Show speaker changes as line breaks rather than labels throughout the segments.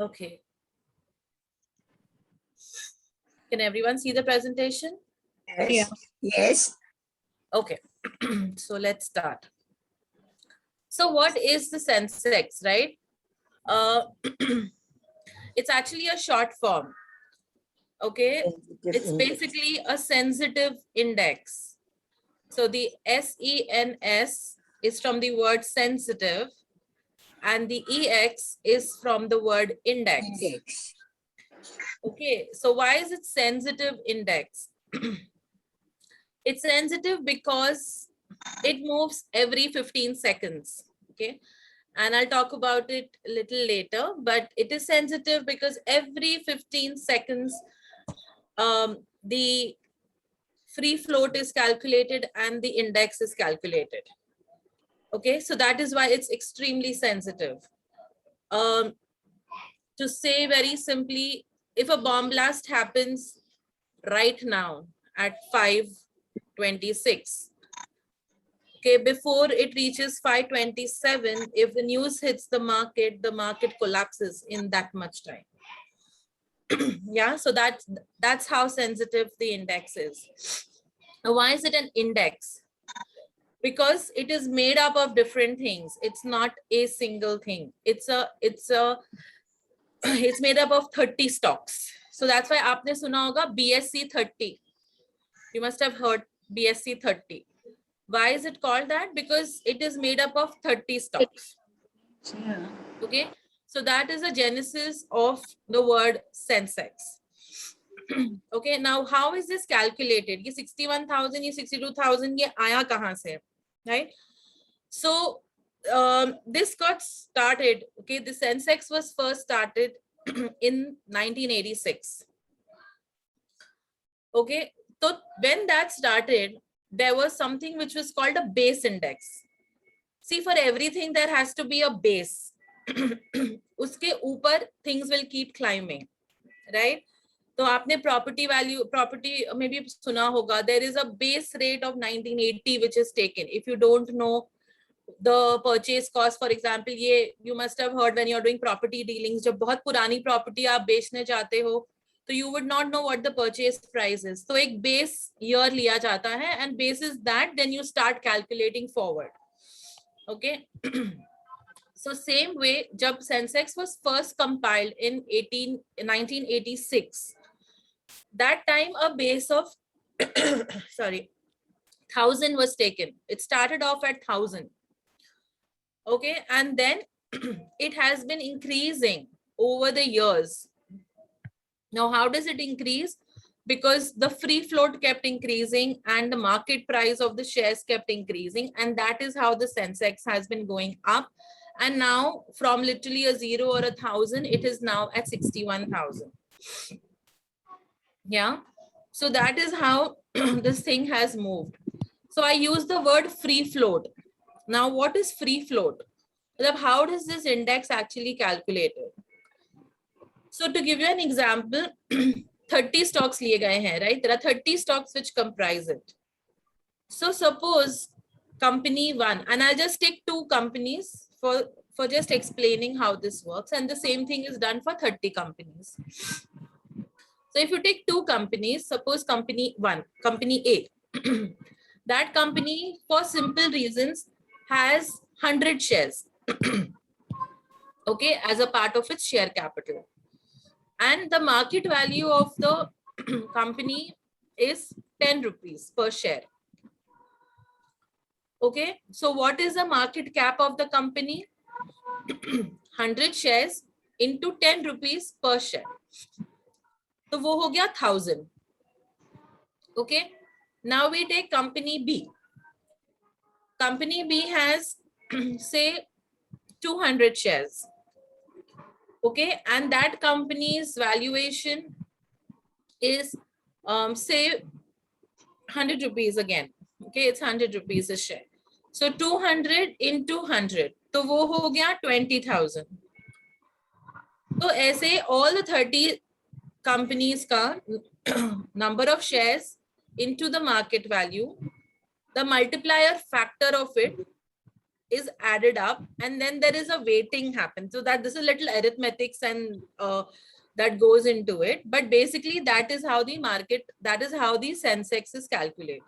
Okay. Can everyone see the presentation?
Yes.
Yeah.
Yes.
Okay. So let's start. So what is the Sensex, right? Uh, it's actually a short form. Okay.
Sensitive
It's
index.
basically a sensitive index. So the SENS is from the word sensitive and the EX is from the word index.
Index.
Okay, so why is it sensitive index? It's sensitive because it moves every 15 seconds. Okay, and I'll talk about it a little later, but it is sensitive because every 15 seconds the free float is calculated and the index is calculated. Okay, so that is why it's extremely sensitive. To say very simply, if a bomb blast happens right now at 5:26, okay, before it reaches 5:27, if the news hits the market collapses in that much time. Yeah, so that's how sensitive the index is. Now, why is it an index? Because it is made up of different things. It's not a single thing. It's made up of 30 stocks. So that's why आपने सुना होगा BSE 30. You must have heard BSE 30. Why is it called that? Because it is made up of 30 stocks.
Yeah.
Okay, so that is the genesis of the word Sensex. Okay, now how is this calculated? ये 61,000, ये 62,000, ये आया कहाँ से? Right? So this got started. Okay, the Sensex was first started in 1986. Okay, so when that started, there was something which was called a base index. See, for everything there has to be a base. उसके ऊपर things will keep climbing, right? तो आपने property में भी सुना होगा, there is a base rate of 1980 which is taken. If you don't know the purchase cost, for example, ये you must have heard when you're doing property dealings, जब बहुत पुरानी property आप बेचने जाते हो, तो you would not know what the purchase price is. तो एक base year लिया जाता है and basis that then you start calculating forward. Okay. So same way, जब Sensex was first compiled in 1986, that time a base of 1,000 was taken. It started off at 1,000. Okay, and then it has been increasing over the years. Now, how does it increase? Because the free float kept increasing and the market price of the shares kept increasing, and that is how the Sensex has been going up. And now from literally a 0 or 1,000, it is now at 61,000. Yeah, so that is how this thing has moved. So I use the word free float. Now, what is free float? How does this index actually calculated? So to give you an example, 30 stocks liye gaye hain, right? There are 30 stocks which comprise it. So suppose company 1, and I'll just take 2 companies for just explaining how this works, and the same thing is done for 30 companies. So if you take 2 companies, suppose company 1, company A, that company for simple reasons has 100 shares, okay, as a part of its share capital. And the market value of the company is 10 rupees per share. Okay, so what is the market cap of the company? 100 shares into 10 rupees per share. So वो हो गया 1,000. Okay, now we take company B. Company B has say 200 shares. Okay, and that company's valuation is say 100 rupees again. Okay, it's 100 rupees a share. So 200 into 100, तो वो हो गया 20,000. तो ऐसे all the 30 companies का number of shares into the market value, the multiplier factor of it is added up, and then there is a weighting happen. So that this is little arithmetics and that goes into it. But basically that is how the market, that is how the Sensex is calculated.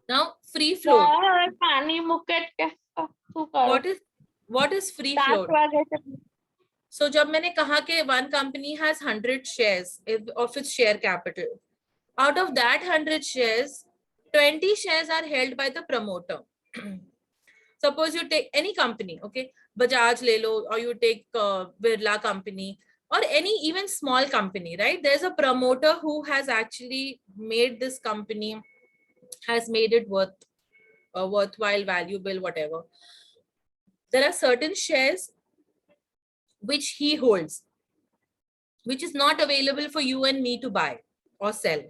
Now free float. What is free float? So जब मैंने कहा कि one company has 100 shares of its share capital, out of that 100 shares, 20 shares are held by the promoter. Suppose you take any company, okay, Bajaj le lo, or you take Birla company, or any even small company, right? There's a promoter who has actually made this company, has made it worthwhile, valuable, whatever. There are certain shares which he holds, which is not available for you and me to buy or sell.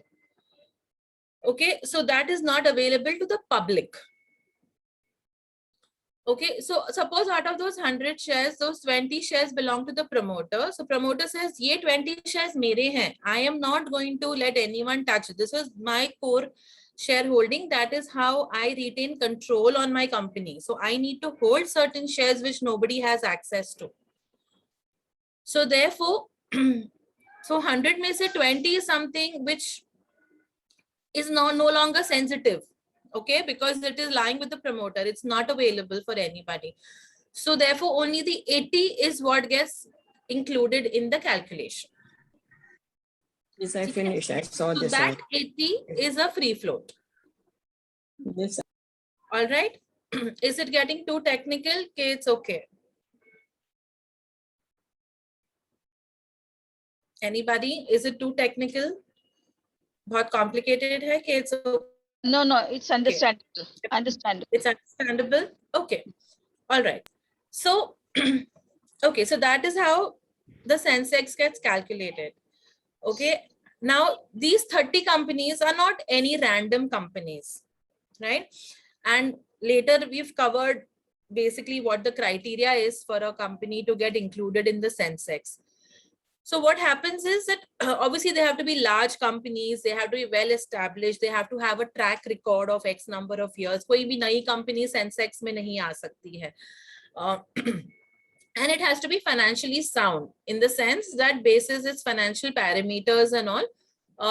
Okay, so that is not available to the public. Okay, so suppose out of those 100 shares, those 20 shares belong to the promoter. So promoter says, ye 20 shares mere hain. I am not going to let anyone touch it. This is my core shareholding. That is how I retain control on my company. So I need to hold certain shares which nobody has access to. So therefore, so 100 mein se 20 is something which is no longer sensitive. Okay, because it is lying with the promoter, it's not available for anybody. So therefore only the 80 is what gets included in the calculation.
Yes, I finished. I saw
so
this
that
one.
80 is a free float.
Yes.
All right. Is it getting too technical? Okay, it's okay. Anybody? Is it too technical? बहुत complicated hai कि it's okay?
No, it's understandable. Understandable.
It's understandable. Okay. All right. So, okay, so that is how the Sensex gets calculated. Okay. Now, these 30 companies are not any random companies, right? And later we've covered basically what the criteria is for a company to get included in the Sensex. So what happens is that obviously they have to be large companies, they have to be well established, they have to have a track record of X number of years. कोई भी नई company Sensex में नहीं आ सकती है. And it has to be financially sound in the sense that basis its financial parameters and all,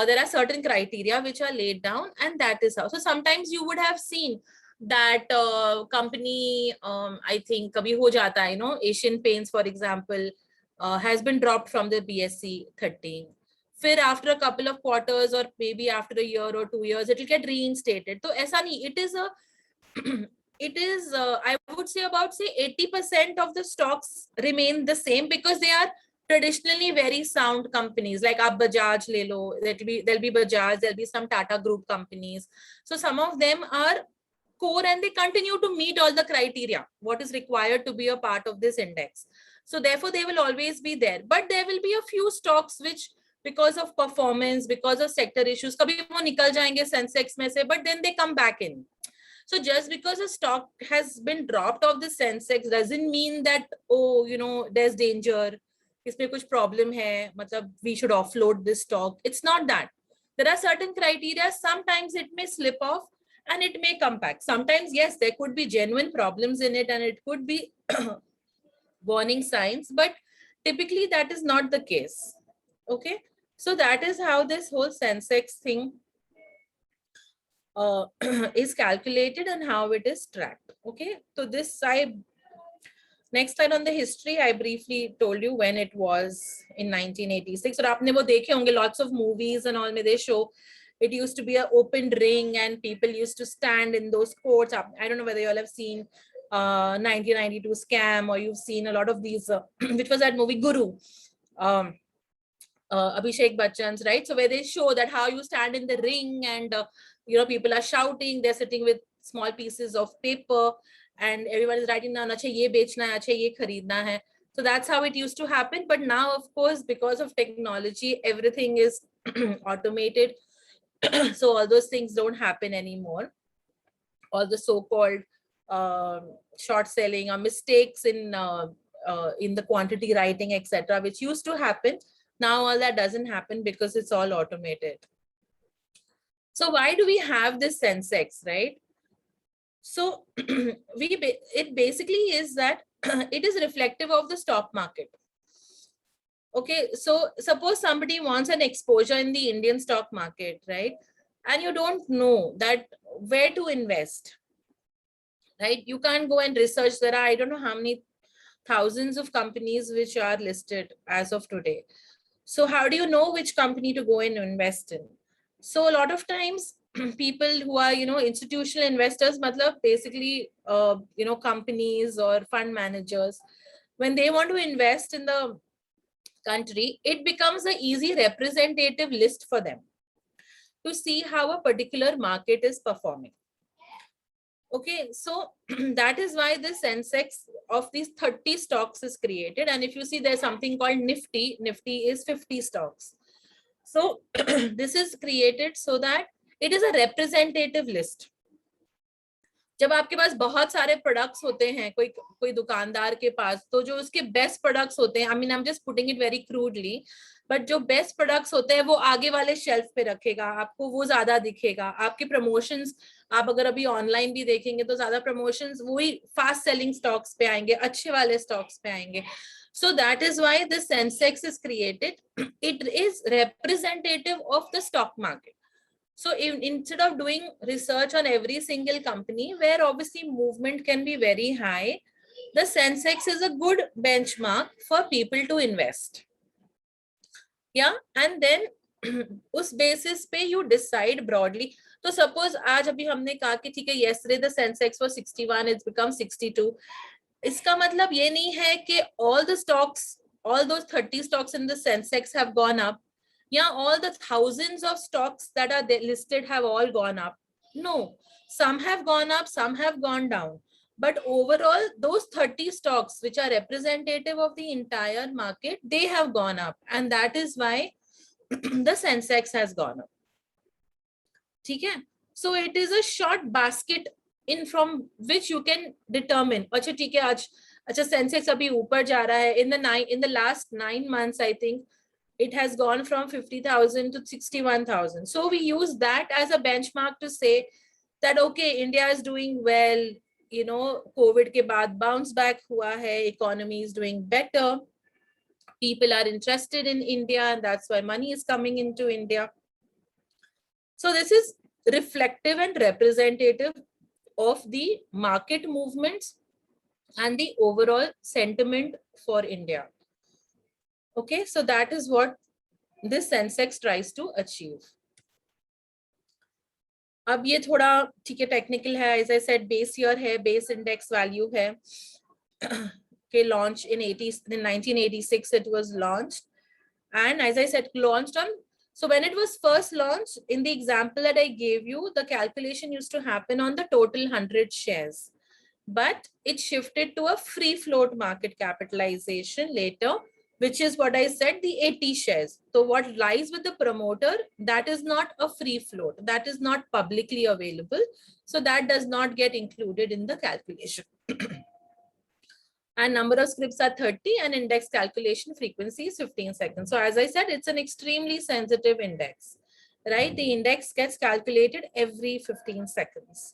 there are certain criteria which are laid down, and that is how. So sometimes you would have seen that company, I think kabhi ho jata hai, you know, Asian Paints, for example, has been dropped from the BSE 13. फिर after a couple of quarters or maybe after a year or 2 years, it will get reinstated. So ऐसा नहीं, it is a it is I would say about 80% of the stocks remain the same because they are traditionally very sound companies. Like आप Bajaj ले लो, there'll be Bajaj, there'll be some Tata Group companies. So some of them are core and they continue to meet all the criteria what is required to be a part of this index. So therefore they will always be there, but there will be a few stocks which because of performance, because of sector issues, kabhi wo nikal jayenge Sensex mein se, but then they come back in. So just because a stock has been dropped off the Sensex doesn't mean that, oh, you know, there's danger, isme kuch problem hai, matlab we should offload this stock. It's not that. There are certain criteria. Sometimes it may slip off and it may come back. Sometimes, yes, there could be genuine problems in it and it could be warning signs, but typically that is not the case. Okay, so that is how this whole Sensex thing is calculated and how it is tracked. Okay, so this next slide on the history, I briefly told you when it was in 1986. और आपने वो देखे होंगे, lots of movies and all में they show it used to be an open ring and people used to stand in those courts. I don't know whether you all have seen 1992 Scam, or you've seen a lot of these, which was that movie Guru. Abhishek Bachchan's, right? So where they show that how you stand in the ring and you know, people are shouting, they're sitting with small pieces of paper and everyone is writing down, acha ye bechna hai, acha ye kharidna hai. So that's how it used to happen. But now, of course, because of technology, everything is automated. So all those things don't happen anymore. All the so-called short selling or mistakes in the quantity writing, etc., which used to happen, now all that doesn't happen because it's all automated. So why do we have this Sensex, right? So it basically is that it is reflective of the stock market. Okay, so suppose somebody wants an exposure in the Indian stock market, right? And you don't know that where to invest, right? You can't go and research. There are, I don't know how many thousands of companies which are listed as of today. So how do you know which company to go and invest in? So a lot of times people who are, institutional investors, matlab basically, companies or fund managers, when they want to invest in the country, it becomes an easy representative list for them to see how a particular market is performing. Okay, so that is why the Sensex of these 30 stocks is created. And if you see, there's something called Nifty. Nifty is 50 stocks. So this is created so that it is a representative list. जब आपके पास बहुत सारे products होते हैं कोई दुकानदार के पास, तो जो उसके बेस्ट प्रोडक्ट्स होते हैं, I mean I am just putting it very crudely, but जो बेस्ट प्रोडक्ट्स होते हैं वो आगे वाले शेल्फ पे रखेगा, आपको वो ज्यादा दिखेगा. आपके प्रमोशंस, आप अगर अभी ऑनलाइन भी देखेंगे तो ज्यादा प्रमोशंस वही फास्ट सेलिंग स्टॉक्स पे आएंगे, अच्छे वाले स्टॉक्स पे आएंगे. So that is why the Sensex is created. It is representative of the stock market. So instead of doing research on every single company where obviously movement can be very high, the Sensex is a good benchmark for people to invest. Yeah, and then उस basis पे you decide broadly. तो suppose आज अभी हमने कहा कि ठीक है, yesterday the Sensex was 61, it's become 62. इसका मतलब ये नहीं है कि all the stocks, all those 30 stocks in the Sensex have gone up. Yeah, all the thousands of stocks that are listed have all gone up. No, some have gone up, some have gone down. But overall, those 30 stocks which are representative of the entire market, they have gone up. And that is why the Sensex has gone up. Okay? So it is a short basket in from which you can determine. अच्छा ठीक है, आज अच्छा Sensex अभी ऊपर जा रहा है. In the last 9 months, I think it has gone from 50,000 to 61,000. So we use that as a benchmark to say that okay, India is doing well. COVID के बाद bounce back हुआ है, economy is doing better. People are interested in India, and that's why money is coming into India. So this is reflective and representative of the market movements and the overall sentiment for India. Okay, so that is what this Sensex tries to achieve. अब ये थोड़ा ठीक है technical है. As I said, base year है, base index value है. Okay, launch in 1986 it was launched, and as I said, launched on. So when it was first launched, in the example that I gave you, the calculation used to happen on the total 100 shares, but it shifted to a free float market capitalization later, which is what I said, the 80 shares. So what lies with the promoter, that is not a free float, that is not publicly available. So that does not get included in the calculation. And number of scripts are 30 and index calculation frequency is 15 seconds. So as I said, it's an extremely sensitive index, right? The index gets calculated every 15 seconds.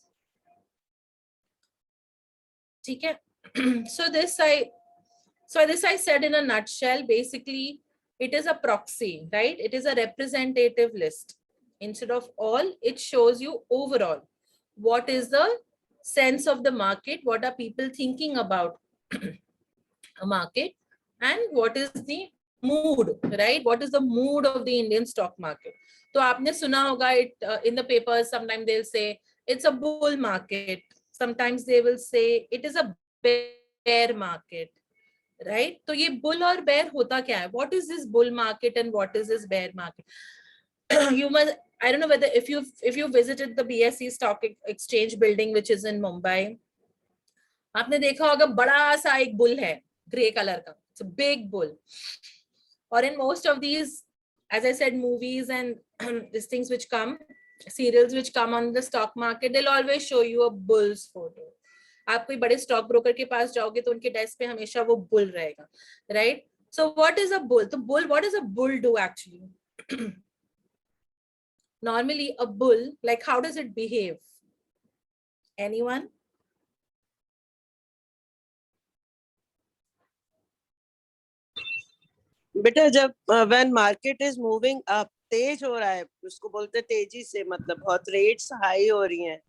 Okay. So this I said in a nutshell. Basically, it is a proxy, right? It is a representative list. Instead of all, it shows you overall what is the sense of the market, what are people thinking about a market, and what is the mood, right? What is the mood of the Indian stock market? So आपने सुना होगा it in the papers. Sometimes they'll say it's a bull market. Sometimes they will say it is a bear market, right? So ये bull और bear होता क्या है? What is this bull market and what is this bear market? You must, I don't know whether if you visited the BSE stock exchange building which is in Mumbai, आपने देखा होगा बड़ा सा एक bull है grey color का. It's a big bull. Or in most of these, as I said, movies and these things which come, serials which come on the stock market, they'll always show you a bull's photo. आप कोई बड़े stock broker के पास जाओगे तो उनके desk पे हमेशा वो बुल रहेगा, right? So what is a bull? The bull, what does a bull do actually? Normally a bull, like how does it behave? Anyone?
बेटा जब when market is moving up, तेज हो रहा है, उसको बोलते हैं तेजी से, मतलब बहुत रेट्स हाई हो रही हैं,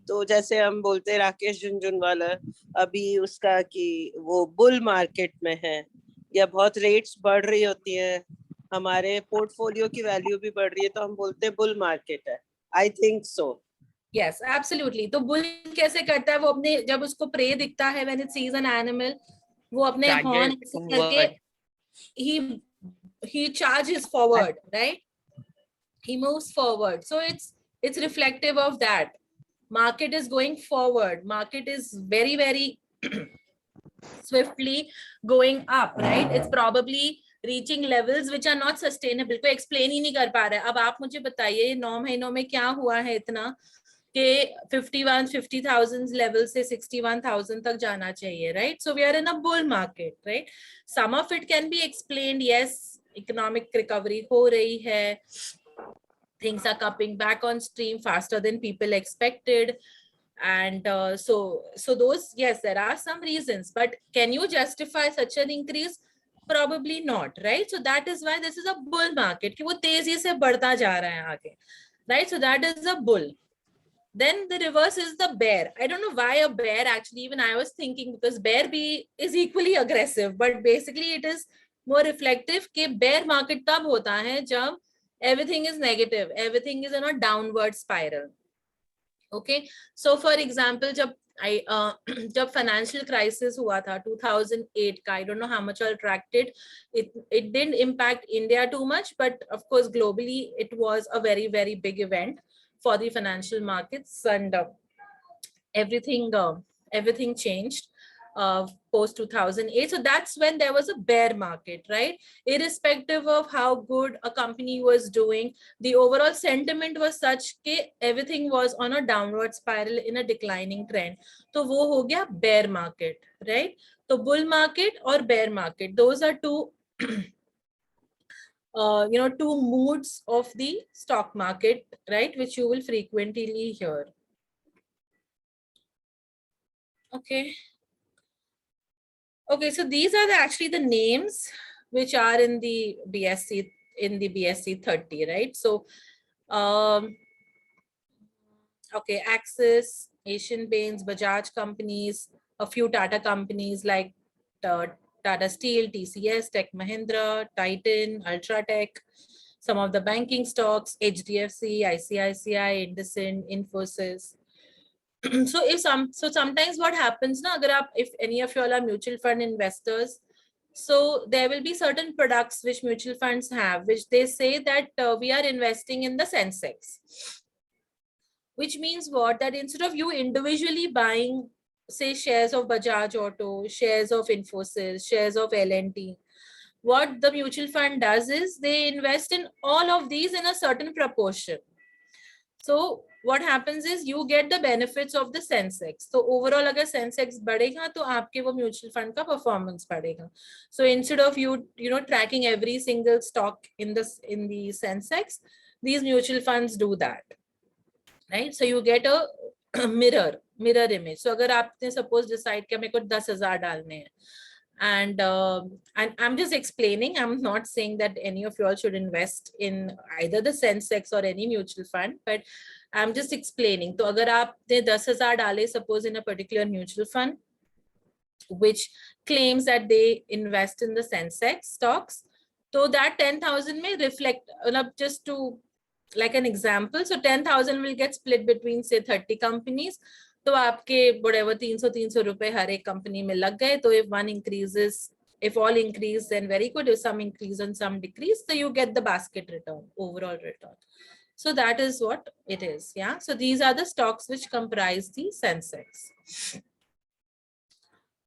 तो जैसे हम बोलते हैं राकेश झुनझुनवाला अभी उसका कि वो बुल मार्केट में है, या बहुत रेट्स बढ़ रही होती हैं, हमारे पोर्टफोलियो की वैल्यू भी बढ़ रही है, तो हम बोलते हैं बुल मार्केट है। I think so.
Yes absolutely. तो बुल कैसे करता है वो, अपने जब उसको प्रे दिखता है, when it sees an animal, वो अपने हॉर्न ऐसे करके he charges forward, right? He moves forward. So it's reflective of that. Market is going forward. Market is very, very swiftly going up, right? It's probably reaching levels which are not sustainable. कोई explain ही नहीं कर पा रहा है। अब आप मुझे बताइए 9 महीनों में क्या हुआ है इतना कि 50,000 level से 61,000 तक जाना चाहिए, right? So we are in a bull market, right? Some of it can be explained. Yes, economic recovery हो रही है. Things are coming back on stream faster than people expected. And so those, yes, there are some reasons, but can you justify such an increase? Probably not, right? So that is why this is a bull market, कि वो तेजी से बढ़ता जा रहा है आगे, right? So that is a bull. Then the reverse is the bear. I don't know why a bear, actually, even I was thinking, because bear is equally aggressive, but basically it is more reflective कि bear market तब होता है जब everything is negative, everything is in a downward spiral. Okay, so for example, जब financial crisis हुआ था 2008 का, I don't know how much I tracked it. It didn't impact India too much, but of course globally it was a very, very big event for the financial markets, and everything changed post 2008. So that's when there was a bear market, right? Irrespective of how good a company was doing, the overall sentiment was such that everything was on a downward spiral in a declining trend. So wo ho gaya bear market, right? So bull market or bear market, those are two two moods of the stock market, right, which you will frequently hear. Okay, so these are actually the names which are in the BSE 30, right? So okay, Axis, Asian Paints, Bajaj companies, a few Tata companies like Tata Steel, TCS, Tech Mahindra, Titan, Ultratech, some of the banking stocks, HDFC, ICICI, IndusInd, Infosys. So sometimes what happens now, if any of you all are mutual fund investors, so there will be certain products which mutual funds have, which they say that we are investing in the Sensex. Which means what? That instead of you individually buying, say, shares of Bajaj Auto, shares of Infosys, shares of L&T, what the mutual fund does is they invest in all of these in a certain proportion. So what happens is you get the benefits of the Sensex. So overall, agar Sensex badega, to aapke wo mutual fund ka performance badega. So instead of you tracking every single stock in the Sensex, these mutual funds do that. Right? So you get a mirror image. So agar aapne suppose decide कि मेरे को 10,000 डालने हैं, and I'm just explaining, I'm not saying that any of you all should invest in either the Sensex or any mutual fund, but I'm just explaining. तो अगर आपने 10,000 डाले suppose in a particular mutual fund which claims that they invest in the Sensex stocks, so that 10,000 may reflect, just to like an example, so 10,000 will get split between say 30 companies. तो आपके whatever 300 रुपए हर एक company में लग गए. तो if one increases, if all increase, then very good. If some increase and some decrease, so you get the basket return, overall return. So that is what it is. Yeah. So these are the stocks which comprise the Sensex.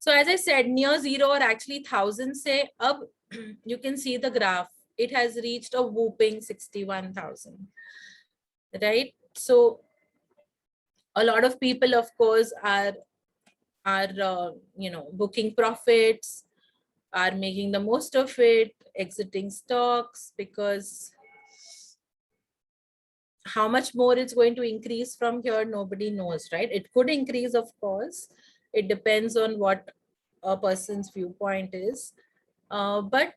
So as I said, near zero or actually 1,000 say up, you can see the graph. It has reached a whooping 61,000. Right? So a lot of people, of course, are booking profits, are making the most of it, exiting stocks, because how much more it's going to increase from here, nobody knows, right? It could increase, of course. It depends on what a person's viewpoint is. But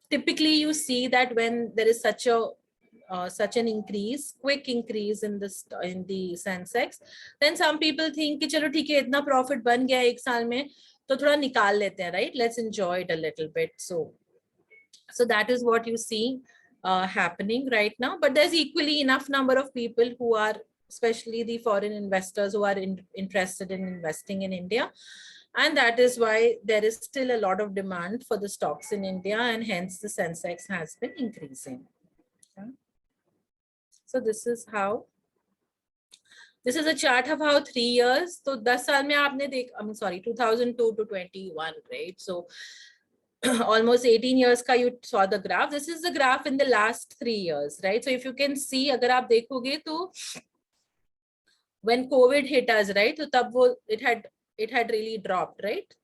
typically you see that when there is such an increase, quick increase in the Sensex, then some people think कि चलो ठीक है इतना profit बन गया एक साल में तो थोड़ा निकाल लेते हैं, right? Let's enjoy it a little bit. So that is what you see happening right now. But there's equally enough number of people who are, especially the foreign investors, who are interested in investing in India. And that is why there is still a lot of demand for the stocks in India, and hence the Sensex has been increasing. Okay. So this is a chart of how 3 years. So 10 साल में आपने देख, I mean, sorry, 2002 to 21, right? So almost 18 years ka you saw the graph. This is the graph in the last 3 years, right? So if you can see, agar aap dekhoge to when COVID hit us, right? So tab it had really dropped, right?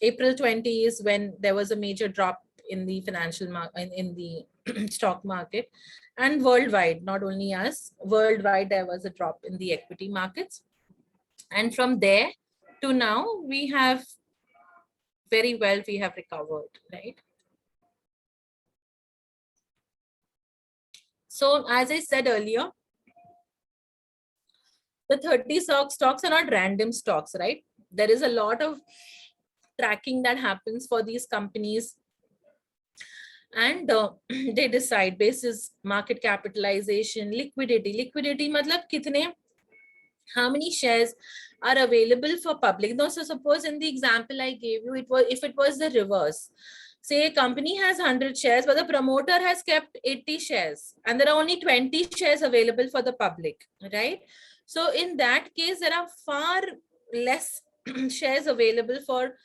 April 20 is when there was a major drop in the financial market, in the stock market, and worldwide, not only us, worldwide there was a drop in the equity markets. And from there to now, we have recovered, right? So as I said earlier, the 30 stocks are not random stocks, right? There is a lot of tracking that happens for these companies, and they decide basis market capitalization, liquidity matlab kitne, how many shares are available for public. No, so suppose in the example I gave you, if it was the reverse, say a company has 100 shares, but the promoter has kept 80 shares and there are only 20 shares available for the public, right? So in that case, there are far less shares available for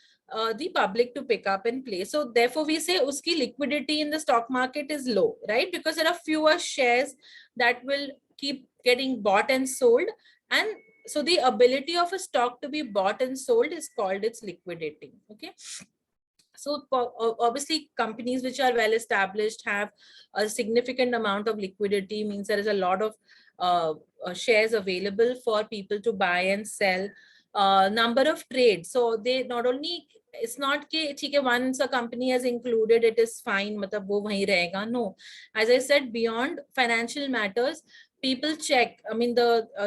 the public to pick up and play. So therefore we say uski liquidity in the stock market is low, right? Because there are fewer shares that will keep getting bought and sold. And so the ability of a stock to be bought and sold is called its liquidity. Okay. So obviously companies which are well established have a significant amount of liquidity, means there is a lot of shares available for people to buy and sell. Number of trades. So they not only, it's not that once a company has included, it is fine, matlab wo wahi rahega. No, as I said, beyond financial matters, people check. I mean, the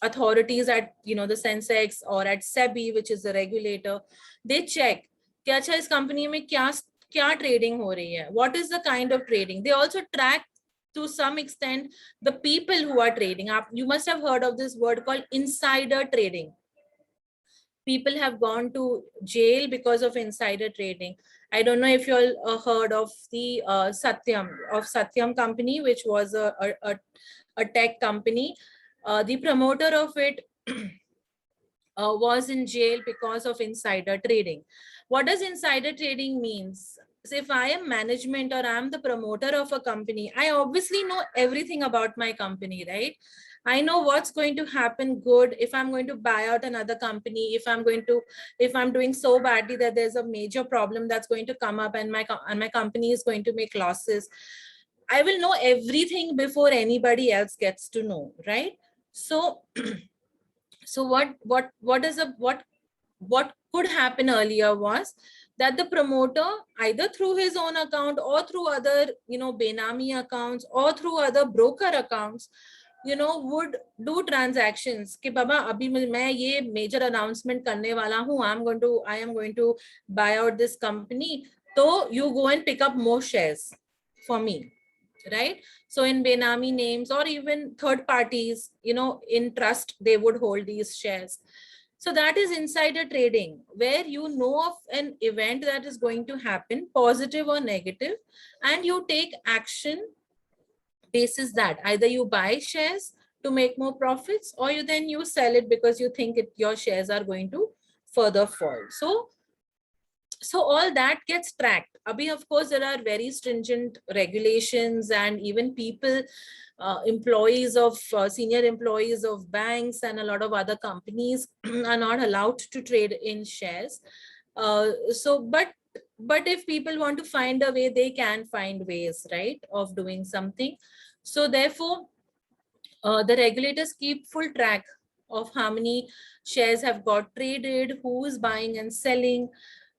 authorities at the Sensex or at SEBI, which is the regulator, they check कि अच्छा इस company में क्या trading हो रही है, what is the kind of trading. They also track to some extent the people who are trading. You must have heard of this word called insider trading. People have gone to jail because of insider trading. I don't know if you all heard of the Satyam company, which was a tech company. The promoter of it was in jail because of insider trading. What does insider trading means? So if I am management or I'm the promoter of a company, I obviously know everything about my company, right? I know what's going to happen good if I'm going to buy out another company, if I'm doing so badly that there's a major problem that's going to come up and my company is going to make losses. I will know everything before anybody else gets to know, right? So what could happen earlier was that the promoter, either through his own account or through other Benami accounts or through other broker accounts, would do transactions कि बाबा अभी मैं ये major announcement करने वाला हूँ, I am going to buy out this company, so you go and pick up more shares for me, right? So in Benami names or even third parties, in trust, they would hold these shares. So that is insider trading, where you know of an event that is going to happen, positive or negative, and you take action basis that. Either you buy shares to make more profits, or you sell it because you think your shares are going to further fall. So all that gets tracked. Abhi, of course, there are very stringent regulations, and even people, employees of senior employees of banks and a lot of other companies are not allowed to trade in shares. But if people want to find a way, they can find ways, right, of doing something. So therefore, the regulators keep full track of how many shares have got traded, who is buying and selling.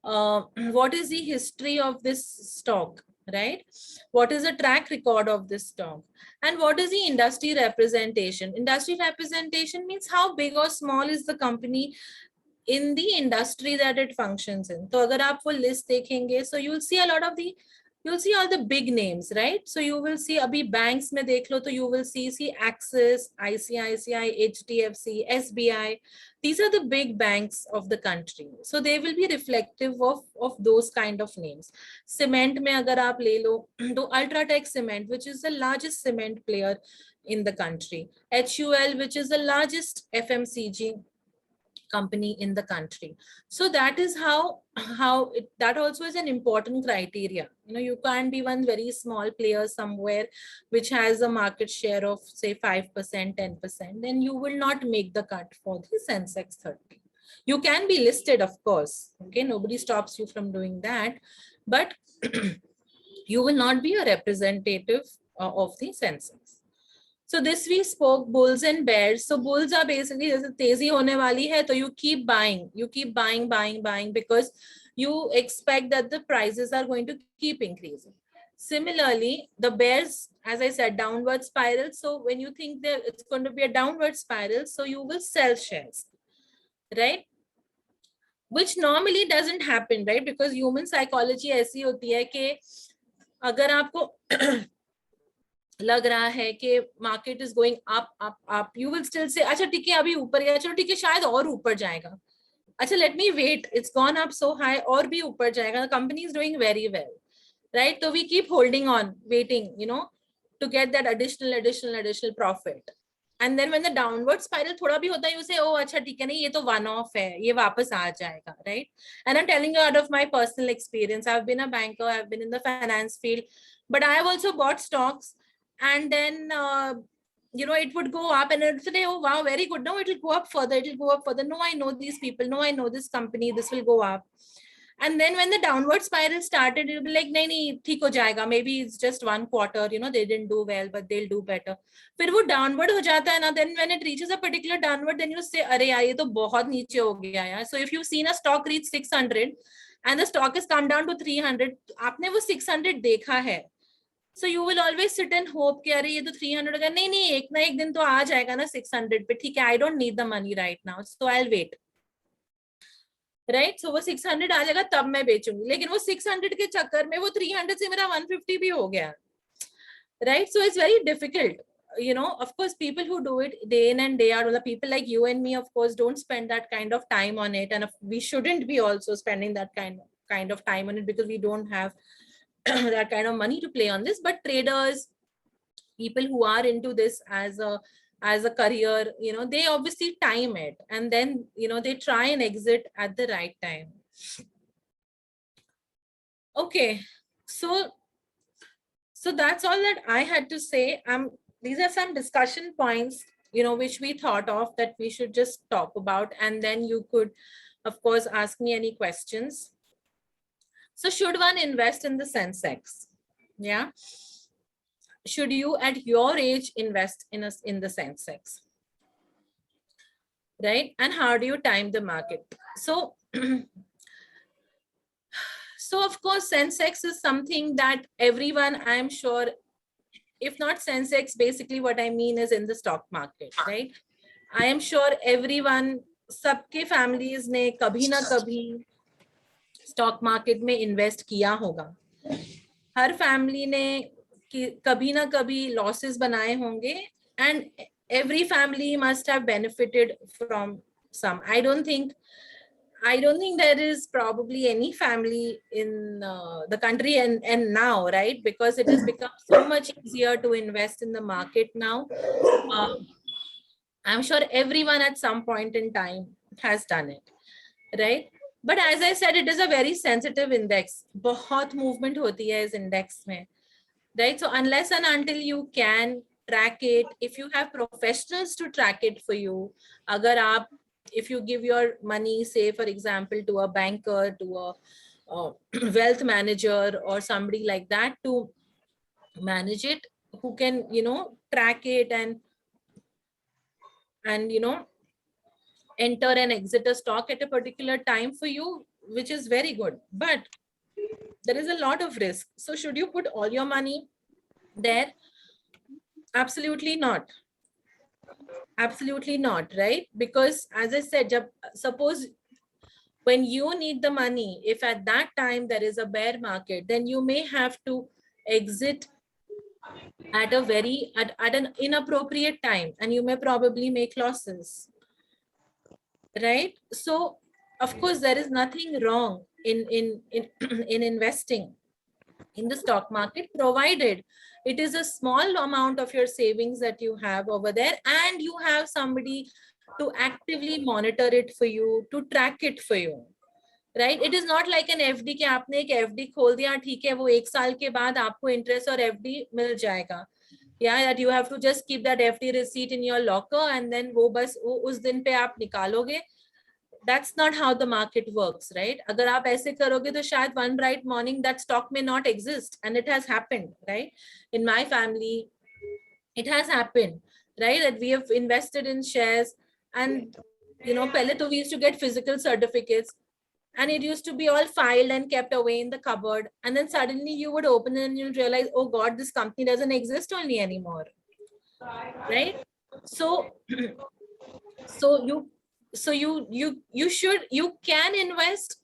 what is the history of this stock, right? What is the track record of this stock? And what is the industry representation? Industry representation means how big or small is the company in the industry that it functions in. So agar aap wo list dekhenge, so you'll see a lot of the, you'll see all the big names, right? So you will see abhi banks mein dekh lo, to you will see Axis, ICICI, HDFC, SBI. These are the big banks of the country. So they will be reflective of those kind of names. Cement mein agar aap le lo, to Ultratech Cement, which is the largest cement player in the country. HUL, which is the largest FMCG company in the country. So that is how that also is an important criteria. You know, you can't be one very small player somewhere which has a market share of say 5%, 10%, then you will not make the cut for the Sensex 30. You can be listed, of course. Okay, nobody stops you from doing that, but you will not be a representative of the Sensex. So this we spoke bulls and bears. So bulls are basically जैसे तेजी होने वाली है, तो you keep buying, buying because you expect that the prices are going to keep increasing. Similarly, the bears, as I said, downward spiral. So when you think that it's going to be a downward spiral, so you will sell shares, right? Which normally doesn't happen, right? Because human psychology ऐसी होती है कि अगर आपको लग रहा है कि market is going up, you will still say अच्छा ठीक है अभी ऊपर गया, चलो ठीक है शायद और ऊपर जाएगा, अच्छा let me wait, it's gone up so high, और भी ऊपर जाएगा, company is doing very well, right? तो we keep holding on, waiting, you know, to get that additional profit. And then when the downward spiral थोड़ा भी होता है, you से ओ अच्छा ठीक है, नहीं ये तो वन ऑफ है, ये वापस आ जाएगा, right? And I am telling you out of my personal experience. I have been a banker, I have been in the finance field, but I have also bought stocks. And then you know, it would go up and it would say, oh wow, very good, no, it will go up further, no, I know these people, no, I know this company, this will go up. And then when the downward spiral started, it will be like nahi theek ho jayega, maybe it's just one quarter, you know, they didn't do well but they'll do better. Fir wo downward ho jata hai na, then when it reaches a particular downward, then you say are yaar ye to bahut niche ho gaya yaar. So if you've seen a stock reach 600 and the stock has come down to 300, aapne wo 600 dekha hai, so you will always sit and hope कि अरे ये तो 300 होगा, नहीं एक ना एक दिन तो आ जाएगा ना 600 पे, ठीक है, I don't need the money right now, so I'll wait, right? So वो 600 आ जाएगा तब मैं बेचूंगी, लेकिन वो 600 के चक्कर में वो 300 से मेरा 150 भी हो गया, right? So it's very difficult, you know. Of course people who do it day in and day out, the people like you and me, of course, don't spend that kind of time on it, and we shouldn't be also spending that kind of time on it because we don't have that kind of money to play on this. But traders, people who are into this as a career, you know, they obviously time it, and then, you know, they try and exit at the right time. Okay, so that's all that I had to say. These are some discussion points, you know, which we thought of that we should just talk about, and then you could of course ask me any questions. So should one invest in the Sensex? Yeah. Should you at your age invest in the Sensex? Right? And how do you time the market? So, so of course, Sensex is something that everyone, I'm sure, if not Sensex, basically what I mean is in the stock market, right? I am sure everyone, सबके families ने कभी ना कभी stock market में invest किया होगा, हर family ने कभी ना कभी लॉसेस बनाए होंगे, and every family must have benefited from some. I don't think there is probably any family in the country and now, right? Because it has become so much easier to invest in the market now. I'm sure everyone at some point in time has done it, right? But as I said, it is a very sensitive index. बहुत movement होती है इस index में, right? So unless and until you can track it, if you have professionals to track it for you, if you give your money, say for example, to a banker, to a wealth manager or somebody like that to manage it, who can, you know, track it and you know, enter and exit a stock at a particular time for you, which is very good, but there is a lot of risk. So should you put all your money there? Absolutely not. Absolutely not, right? Because as I said, suppose when you need the money, if at that time there is a bear market, then you may have to exit at an inappropriate time, and you may probably make losses, right? So of course there is nothing wrong in in investing in the stock market, provided it is a small amount of your savings that you have over there, and you have somebody to actively monitor it for you, to track it for you, right? It is not like an FD कि आपने एक FD खोल दिया, ठीक है, वो 1 साल के बाद आपको interest और FD मिल जाएगा. Yeah, that you have to just keep that FD receipt in your locker, and then वो बस वो उस दिन पे आप निकालोगे. That's not how the market works, right? अगर आप ऐसे करोगे तो शायद one bright morning that stock may not exist, and it has happened, right? In my family, it has happened, right? That we have invested in shares, and पहले तो we used to get physical certificates, and it used to be all filed and kept away in the cupboard, and then suddenly you would open it and you'll realize, oh God, this company doesn't exist only anymore, right? So you can invest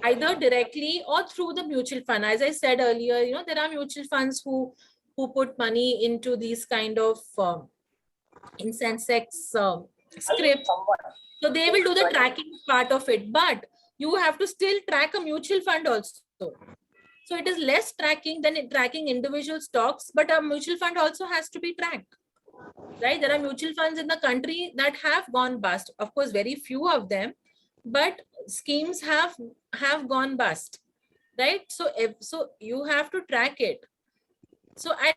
either directly or through the mutual fund. As I said earlier, there are mutual funds who put money into these kind of in Sensex scripts. So they will do the tracking part of it, but you have to still track a mutual fund also. So it is less tracking than tracking individual stocks, but a mutual fund also has to be tracked, right? There are mutual funds in the country that have gone bust. Of course, very few of them, but schemes have gone bust, right? So you have to track it. So at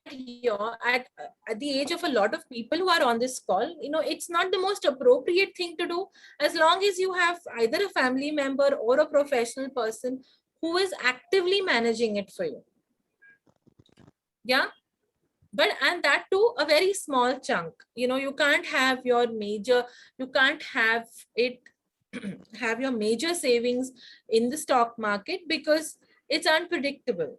the age of a lot of people who are on this call, it's not the most appropriate thing to do, as long as you have either a family member or a professional person who is actively managing it for you. Yeah. But, and that too, a very small chunk. You can't have your major, you can't have it have your major savings in the stock market, because it's unpredictable.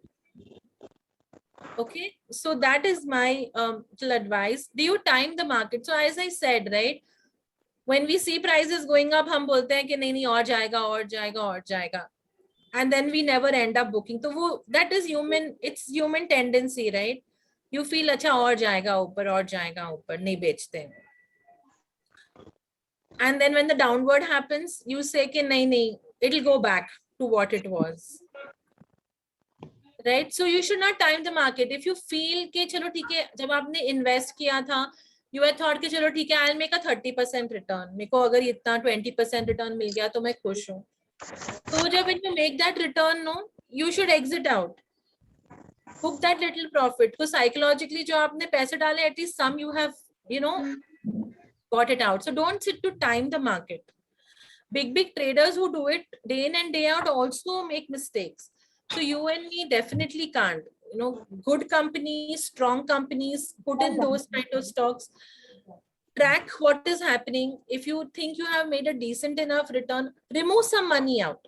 Okay, so that is my little advice. Do you time the market? So as I said, right, when we see prices going up, हम बोलते हैं कि नहीं और जाएगा और जाएगा और जाएगा, and then we never end up booking. तो वो, that is human, it's human tendency, right? You feel अच्छा और जाएगा ऊपर और जाएगा ऊपर, नहीं बेचते. And then when the downward happens, you say कि नहीं, it'll go back to what it was. Right? So you should not time the market. If you feel कि चलो ठीक है, जब आपने invest किया था, you had thought कि चलो ठीक है, I'll make a 30% return. मेरे को अगर इतना 20% return मिल गया तो मैं खुश हूँ. So जब when you make that return, no, you should exit out. Book that little profit. So psychologically जो आपने पैसे डाले, at least some you have, got it out. So don't sit to time the market. Big traders who do it day in and day out also make mistakes. So you and me definitely can't. Good companies, strong companies, put in those kind of stocks. Track what is happening. If you think you have made a decent enough return, remove some money out.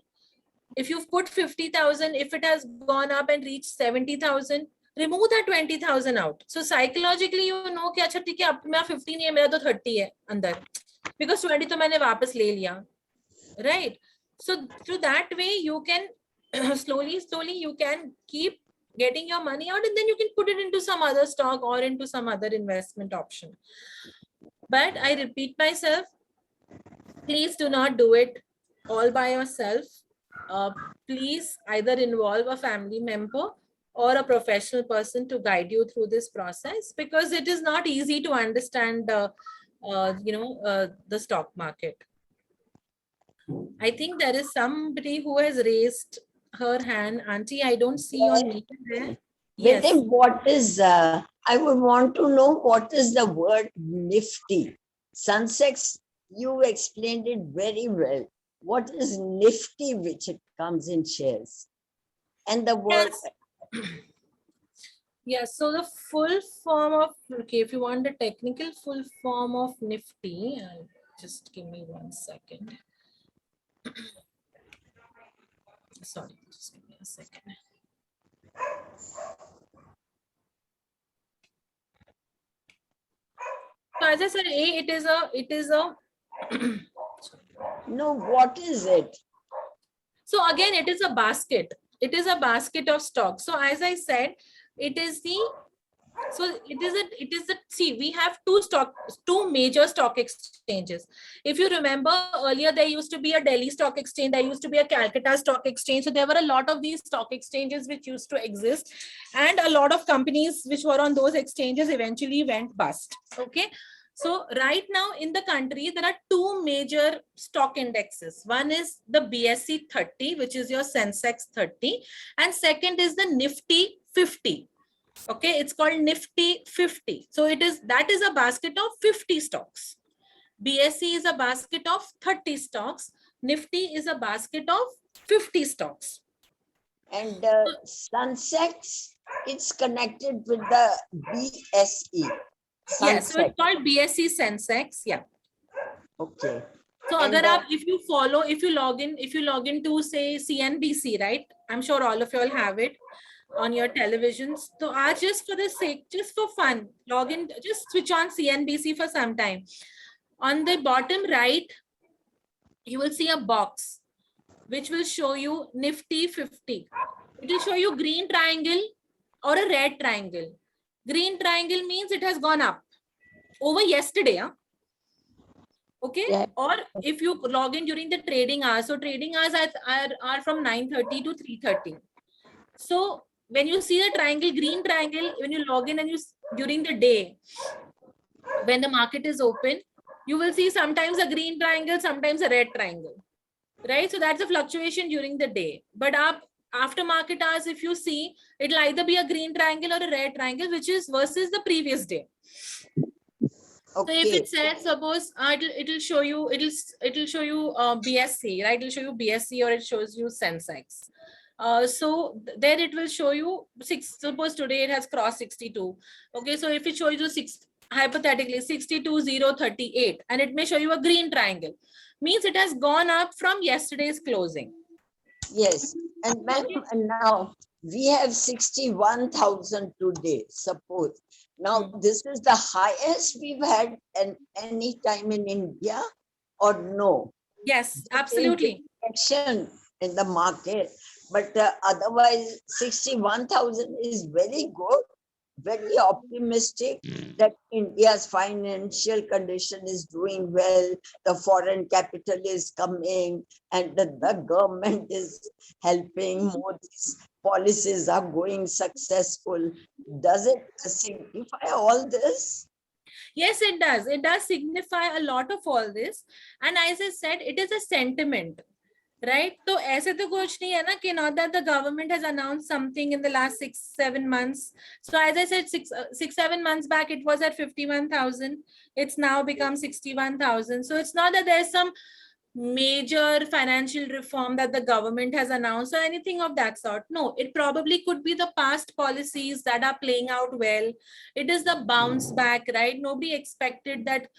If you've put 50,000, if it has gone up and reached 70,000, remove that 20,000 out. So psychologically, कि अच्छा ठीक है, अब मेरा 50 नहीं है, मेरा तो 30 है अंदर, because 20 तो मैंने वापस ले लिया, right? So through that way, you can slowly you can keep getting your money out, and then you can put it into some other stock or into some other investment option. But I repeat myself, please do not do it all by yourself. Please either involve a family member or a professional person to guide you through this process, because it is not easy to understand the stock market. I think there is somebody who has raised her hand. Auntie, I don't see your name there. Yes.
Vedic, what is, I would want to know what is the word nifty. Sensex, you explained it very well. What is nifty, which it comes in shares? And the word.
Yes. Yes, so the full form of, okay, if you want the technical full form of nifty, just give me 1 second. Sorry, just give me a second. So as I said, it is a
No, what is it?
so again, it is a basket. It is a basket of stock. So as I said, it is the see, we have two major stock exchanges. If you remember earlier, there used to be a Delhi Stock Exchange, there used to be a Calcutta Stock Exchange. So there were a lot of these stock exchanges which used to exist, and a lot of companies which were on those exchanges eventually went bust. Okay. So right now in the country, there are two major stock indexes. One is the BSE 30, which is your Sensex 30, and second is the Nifty 50. Okay, it's called Nifty 50. So that is a basket of 50 stocks. BSE is a basket of 30 stocks. Nifty is a basket of 50 stocks.
And Sensex, it's connected with the BSE.
Yes, so
Sunset.
it's called BSE Sensex. Yeah.
Okay.
So
And,
agar aap, if you log in to say CNBC, right? I'm sure all of you all have it on your televisions. So just for the sake, just for fun, log in, just switch on CNBC for some time. On the bottom right, you will see a box which will show you Nifty 50. It will show you green triangle or a red triangle. Green triangle means it has gone up over yesterday. Huh? Okay.
Yeah.
Or if you log in during the trading hours, so trading hours are from 9:30 to 3:30. So when you see the triangle, green triangle, when you log in and during the day, when the market is open, you will see sometimes a green triangle, sometimes a red triangle, right? So that's a fluctuation during the day. But after market hours, if you see, it'll either be a green triangle or a red triangle, which is versus the previous day.
Okay.
So if it says, suppose it'll show you BSE, right? It'll show you BSE or it shows you Sensex. So then it will show you suppose today it has crossed 62. Okay, so if it shows you hypothetically 62,038, and it may show you a green triangle, means it has gone up from yesterday's closing.
Yes. And ma'am, now we have 61,000 today, suppose. Now this is the highest we've had any time in India, or no?
Yes, absolutely.
Action in the market, but otherwise 61,000 is very good, very optimistic that India's financial condition is doing well, the foreign capital is coming, and the government is helping, Modi's policies are going successful. Does it signify all this?
Yes, it does. It does signify a lot of all this. And as I said, it is a sentiment, right? So ऐसे तो कुछ नहीं है ना कि not that the government has announced something in the last 6-7 months. So as I said, 6-7 months back, it was at 51,000. It's now become 61,000. So it's not that there's some major financial reform that the government has announced or anything of that sort. No, it probably could be the past policies that are playing out well. It is the bounce back, right? Nobody expected that.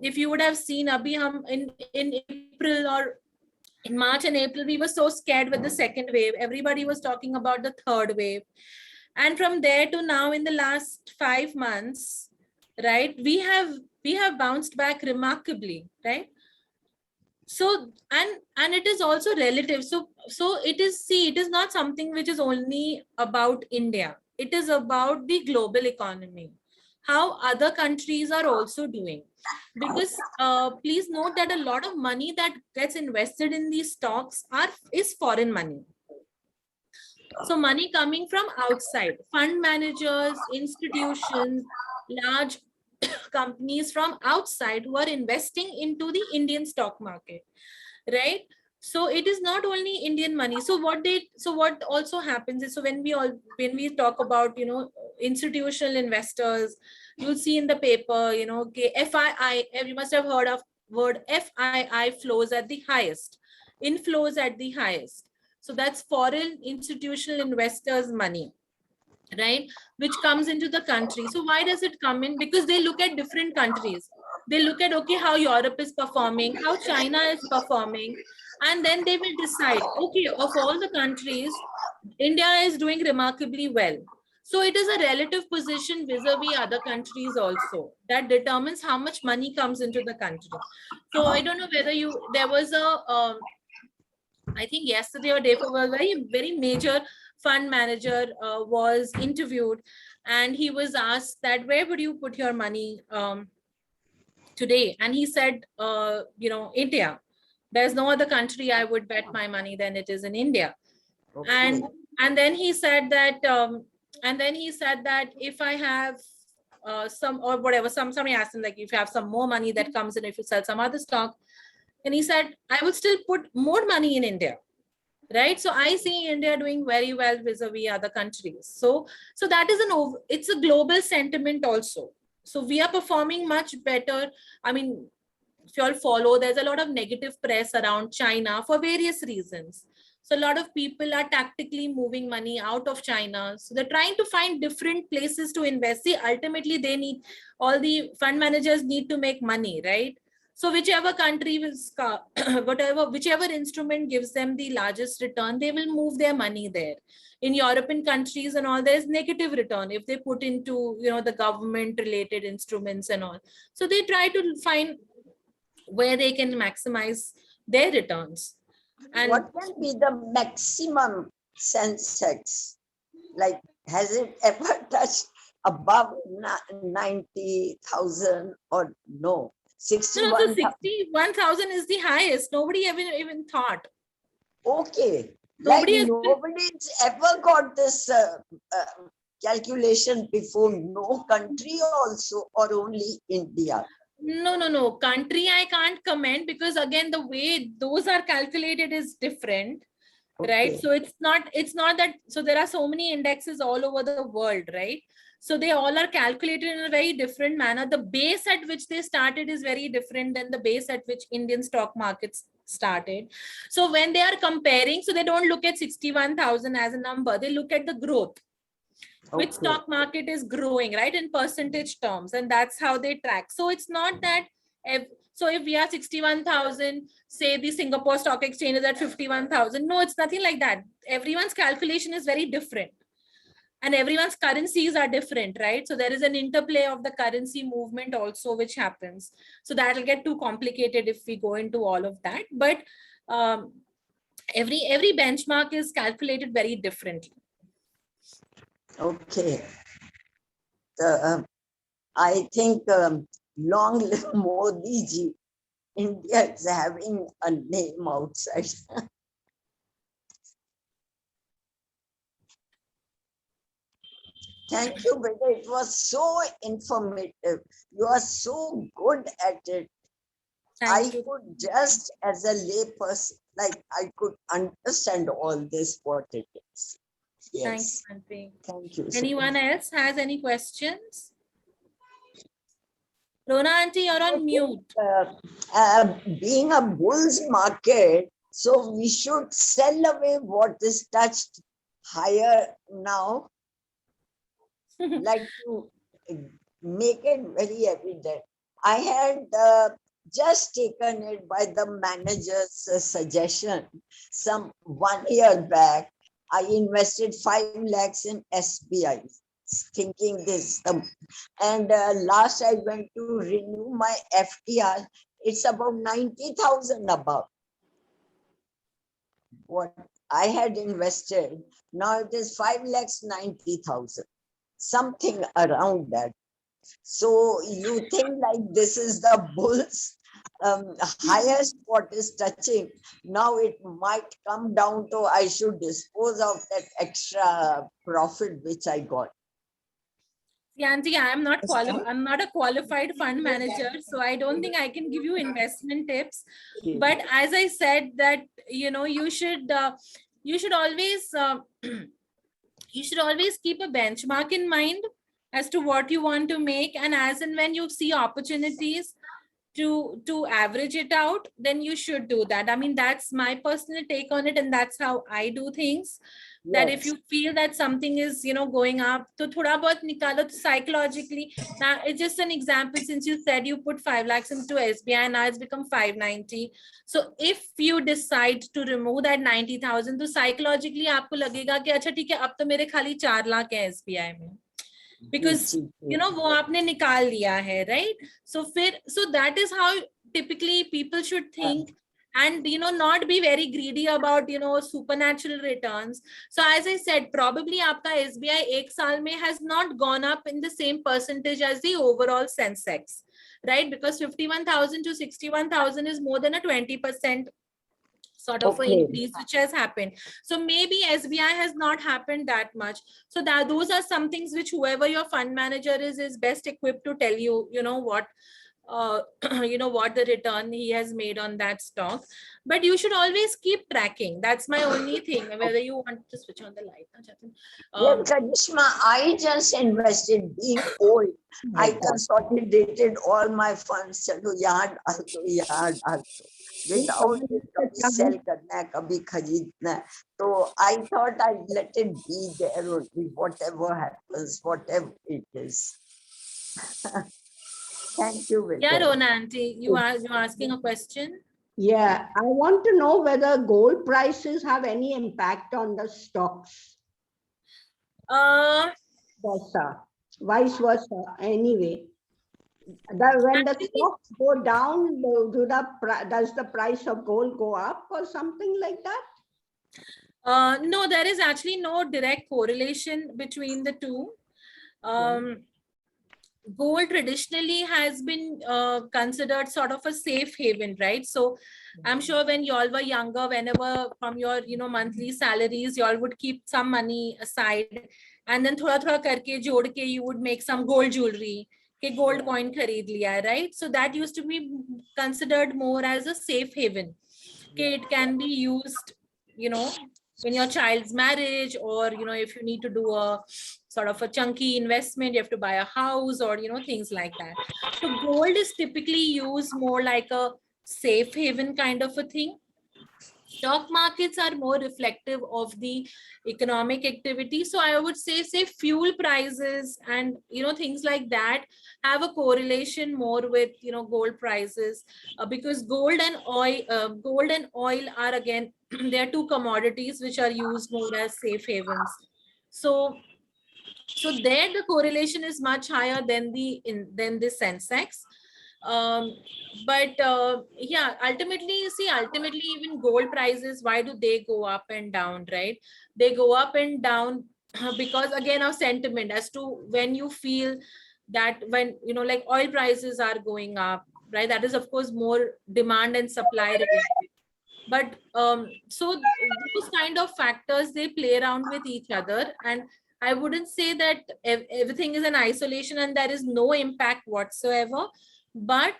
If you would have seen abhi hum in April or in March and April, we were so scared with the second wave. Everybody was talking about the third wave. And from there to now, in the last 5 months, right, we have bounced back remarkably, right? So and it is also relative. So it is not something which is only about India. It is about the global economy, how other countries are also doing. Because please note that a lot of money that gets invested in these stocks is foreign money. So money coming from outside, fund managers, institutions, large companies from outside who are investing into the Indian stock market, right? So it is not only Indian money. So what also happens is, so when we talk about, institutional investors, you'll see in the paper, FII, you must have heard of word FII, flows at the highest, inflows at the highest. So that's foreign institutional investors' money, right, which comes into the country. So why does it come in? Because they look at different countries. They look at, okay, how Europe is performing, how China is performing, and then they will decide, okay, of all the countries, India is doing remarkably well. So it is a relative position vis-a-vis other countries also that determines how much money comes into the country. So I don't know whether there was I think yesterday or day before, a very major fund manager was interviewed, and he was asked that where would you put your money today? And he said, India. There's no other country I would bet my money than it is in India.
Okay.
And then he said that if I have some or whatever, somebody asked him, like, if you have some more money that comes in, if you sell some other stock, and he said, I would still put more money in India, right? So I see India doing very well vis-a-vis other countries. So that is it's a global sentiment also. So we are performing much better. I mean, if you all follow, there's a lot of negative press around China for various reasons. So a lot of people are tactically moving money out of China. So they're trying to find different places to invest. See, ultimately, all the fund managers need to make money, right? So whichever country whichever instrument gives them the largest return, they will move their money there. In European countries and all, there's negative return if they put into, the government related instruments and all. So they try to find where they can maximize their returns. And
what can be the maximum Sensex? Like, has it ever touched above 90,000 or no? 61,000.
61,000 is the highest. Nobody even thought.
Okay.
Nobody
Like nobody's ever got this calculation before. No country also, or only India?
No. Country I can't comment, because again, the way those are calculated is different, right?
Okay.
So it's not that. So there are so many indexes all over the world, right? So they all are calculated in a very different manner. The base at which they started is very different than the base at which Indian stock markets started. So when they are comparing, so they don't look at 61,000 as a number. They look at the growth. Which
Okay.
stock market is growing, right, in percentage terms, and that's how they track. So it's not that if we are 61,000, say the Singapore Stock Exchange is at 51,000. No, it's nothing like that. Everyone's calculation is very different, and everyone's currencies are different, right? So there is an interplay of the currency movement also which happens. So that will get too complicated if we go into all of that. But every benchmark is calculated very differently.
Okay. I think long live Modi ji. India is having a name outside. Thank you, Beta. It was so informative. You are so good at it.
Thank you.
Could just, as a layperson, like I could understand all this, what it is. Yes.
Thank you, Manpreet.
Thank you.
Anyone else has any questions? Rona auntie, you're on mute.
Being a bull's market, so we should sell away what is touched higher now, like to make it very evident. I had just taken it by the manager's suggestion. Some 1 year back, I invested 5 lakhs in SBI, thinking this. And last I went to renew my FTR. It's about 90,000 above what I had invested. Now it is 5 lakhs 90,000, something around that. So you think like this is the bull's highest what is touching. Now it might come down to I should dispose of that extra profit which I got.
Auntie, I'm not a qualified fund manager, so I don't think I can give you investment tips. But as I said that, you should always keep a benchmark in mind as to what you want to make, and as and when you see opportunities to average it out, then you should do that. I mean, that's my personal take on it, and that's how I do things. that if
Yes.
you feel that something is, going up, to thoda bahut nikalo psychologically. Now, it's just an example, since you said you put 5 lakhs into SBI, now it's become 590. So if you decide to remove that 90,000, तो psychologically आपको लगेगा कि अच्छा ठीक है, अब तो मेरे खाली 4 लाख है SBI में, because वो आपने निकाल लिया है, right? So that is how typically people should think, and not be very greedy about supernatural returns. So as I said, probably आपका SBI एक साल में has not gone up in the same percentage as the overall Sensex, right? Because 51,000 to 61,000 is more than a 20% sort of an increase which has happened. So maybe SBI has not happened that much. So that those are some things which whoever your fund manager is best equipped to tell you, what what the return he has made on that stock. But you should always keep tracking. That's my only thing. Whether you want to switch on the light.
Karishma, I just invested being old. I consolidated all my funds. Chalo yahan डाल दो, yahan डाल दो. Without it, kabhi sell karna hai, kabhi khareedna hai. So I thought I'd let it be there only, whatever happens, whatever it is. Thank you, Vijay.
Yeah, Rona auntie, you're asking a question.
Yeah, I want to know whether gold prices have any impact on the stocks. Vice versa. Anyway, when the stocks go down, does the price of gold go up or something like that?
No, there is actually no direct correlation between the two. Gold traditionally has been considered sort of a safe haven, right? So I'm sure when y'all were younger, whenever from your monthly salaries, y'all would keep some money aside, and then thoda karke jod ke you would make some gold jewelry, ke gold coin khareed liya, right? So that used to be considered more as a safe haven. Okay, it can be used, in your child's marriage, or if you need to do a sort of a chunky investment, you have to buy a house, or things like that. So gold is typically used more like a safe haven kind of a thing. Stock markets are more reflective of the economic activity. So I would say fuel prices and things like that have a correlation more with gold prices, because gold and oil are, again, they are two commodities which are used more as safe havens. So there the correlation is much higher than the Sensex. But yeah, ultimately even gold prices, why do they go up and down, right? They go up and down because, again, of sentiment, as to when you feel that when like oil prices are going up, right? That is of course more demand and supply related. But so those kind of factors, they play around with each other, and I wouldn't say that everything is an isolation and there is no impact whatsoever. But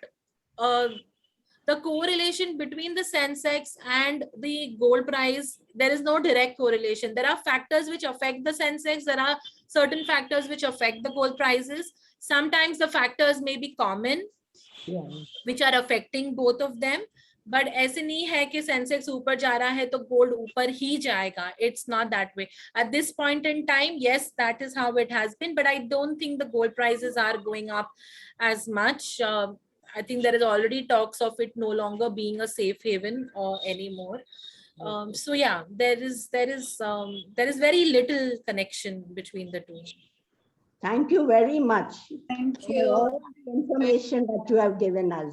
the correlation between the Sensex and the gold price, there is no direct correlation. There are factors which affect the Sensex. There are certain factors which affect the gold prices. Sometimes the factors may be common, which are affecting both of them. But ऐसे नहीं है कि Sensex ऊपर जा रहा है तो gold ऊपर ही जाएगा. It's not that way. At this point in time, yes, that is how it has been. But I don't think the gold prices are going up as much. I think there is already talks of it no longer being a safe haven anymore. So yeah, there is very little connection between the two.
Thank you very much.
Thank
for all the information that you have given us.